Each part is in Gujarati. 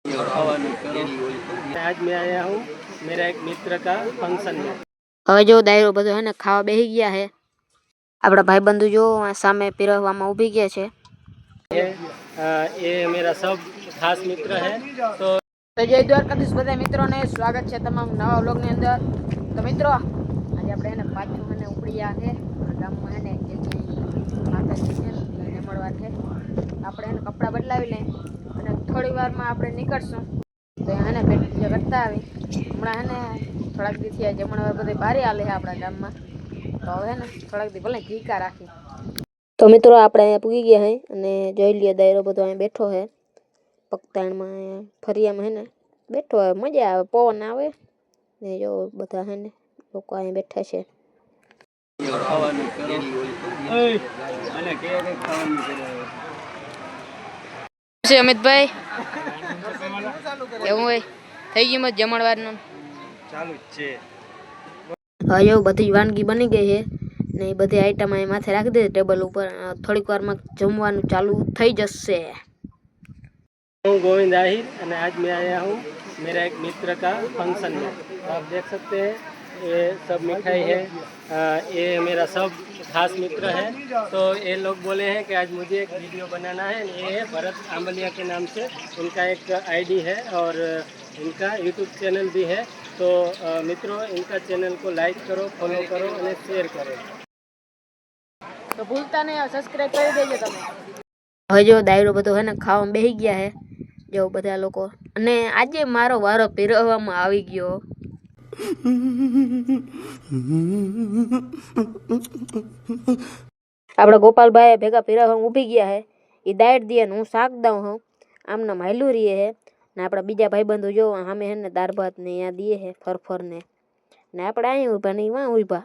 आज मैं आया हूँ मेरा एक मित्र का फंक्शन में। હવે જો દાયરો બધો હે ને ખાવા બેસી ગયા હે. આપણા ભાઈબંધુ જો સામે પીરસવામાં ઊભી ગયા છે. ये मेरा सब खास मित्र है। तो જય દ્વારકાધીશ બધા મિત્રોને સ્વાગત છે તમામ નવા વ્લોગની અંદર. તો મિત્રો આજે આપણે એને પાછું મને ઉપડ્યા છે ગામમાં હે ને માતાજી છે ને મળવા છે. આપણે એને કપડાં બદલાવી લઈએ અને થોડી વારમાં આપણે નીકળશું. તો એને પેટ પૂજા કરતા આવી. હમણાં હે ને થોડાક દિવસથી જમણવાર બધી બારી હાલે છે આપણા ગામમાં. તો હવે ને થોડાક દી ભલે જીકા રાખી. તો મિત્રો આપણે અહીંયા પૂગી ગયા હે અને જોઈ લઈએ દાયરો બધો અહીંયા બેઠો છે પગતાણમાં ફરિયામાં હે ને બેઠો હોય મજા આવે પવન આવે ને જો બધા હે ને લોકો અહીંયા બેઠા છે. અમિતભાઈ એવું હોય થઈ ગયું મત જમણવારનું ચાલુ છે. હા એવું બધી વાનગી બની ગઈ છે ને એ બધી આઈટમ અહીં માથે રાખી દે ટેબલ ઉપર. થોડીક વારમાં જમવાનું ચાલુ થઈ જશે. हूँ गोविंद आहिर और आज मैं आया हूँ मेरा एक मित्र का फंक्शन में। तो आप देख सकते हैं ये सब मिठाई है। ये मेरा सब खास मित्र है। तो ये लोग बोले हैं कि आज मुझे एक वीडियो बनाना है। ये है भरत आंबलिया के नाम से उनका एक आईडी है और इनका यूट्यूब चैनल भी है। तो मित्रों इनका चैनल को लाइक करो, फॉलो करो और शेयर करो। तो भूलता नहीं सब्सक्राइब कर देજો તમે. હવે જો દાયરો બધો હે ને ખાવામાં બેસી ગયા હે જો બધા લોકો અને આજે મારો વારો પીરવવામાં આવી ગયો. આપણા ગોપાલભાઈ ભેગા પીરવવામાં ઊભી ગયા હે. એ દાયર દે હું શાક દઉં હું આમના માયલું રીએ હે ને આપણા બીજા ભાઈબંધો જો સામે હે ને દાળ ભાત ને અહીંયા દે હે ફરફર ને આપણે અહીં ઊભા ને વાં ઊભા.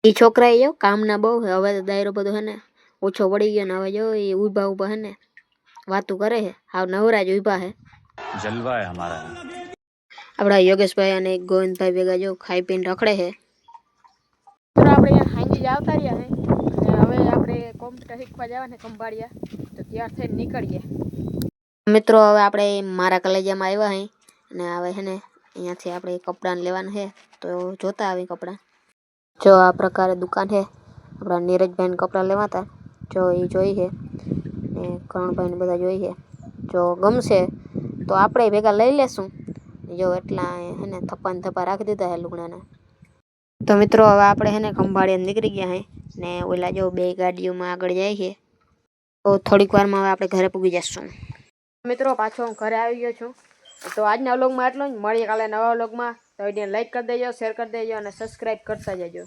એ છોકરા જો કામના બહુ હે. હવે તો દાયરો બધો હે ને ઓછો પડી ગયો ને હવે જો એ ઊભા ઊભા હે ને વાતું કરે હે. હાવ નવરા જ ઊભા હે. જલવા હે હમારા. આપણા યોગેશભાઈ અને ગોવિંદભાઈ ભેગા જો ખાઈ પીને રખડે છે. આપણે હાંજી જ આવતા રહ્યા હે અને હવે આપણે કોમ્પ્યુટર શીખવા જવાને ખંભાળિયા તો તૈયાર થઈને નીકળીએ. મિત્રો હવે આપણે મારા કલેજામાં આવ્યા હે અને હવે છે ને અહીંયાથી આપણે કપડાં લેવાના છે તો જોતા આવી કપડાં. જો આ પ્રકારે દુકાન છે. આપણા નીરજભાઈને કપડાં લેવાતા જો એ જોઈ છે ને કરણભાઈને બધા જોઈ છે. જો ગમશે તો આપણે ભેગા લઈ લેશું. જો એટલા હે ને થપ્પા ને થપ્પા રાખી દીધા હે લુગડાના. તો મિત્રો હવે આપણે હે ને ખંભાળીને નીકળી ગયા હે ને ઓલા જો બે ગાડીઓમાં આગળ જાય છે. તો થોડીક વારમાં હવે આપણે ઘરે પૂગી જશું. મિત્રો પાછો હું ઘરે આવી ગયો છું. તો આજના વ્લોગમાં એટલું જ. મળીએ કાલે નવા વ્લોગમાં. તો વિડીયોને લાઈક કરી દેજો, શેર કરી દેજો અને સબસ્ક્રાઈબ કરતા જજો.